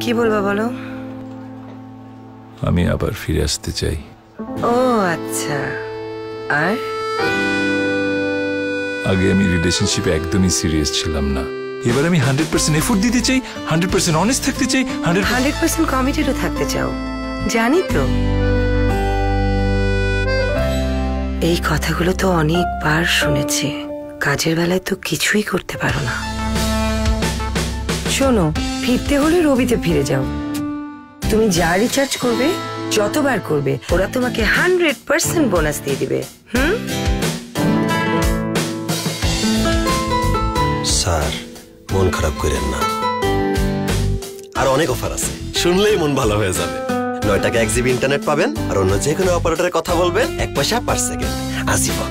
কি বলবা বলো? আমি আবার ফিরে আসতে চাই। ও আচ্ছা। আর আগে আমি রিলেশনশিপে একদমই সিরিয়াস ছিলাম না, এবার আমি 100% এফোর্ট দিতে চাই, 100% অনেস্ট থাকতে চাই, 100% কমিটেডও থাকতে চাও, জানি তো। এই কথাগুলো তো অনেকবার শুনেছি, কাজের বেলায় তো কিছুই করতে পারো না। শোনো, ফিরতে হলে রবিতে ফিরে যাও। তুমি যা রিচার্জ করবে, যতবার করবে, ওরা তোমাকে 100% বোনাস দিয়ে দিবে। স্যার, মন খারাপ করেন না, আর অনেক অফার আছে, শুনলেই মন ভালো হয়ে যাবে। 9 টাকা 1 জিবি ইন্টারনেট পাবেন, আর অন্য যে কোনো অপারেটরের কথা বলবেন 1 পয়সা পার সেকেন্ড, আজীবন।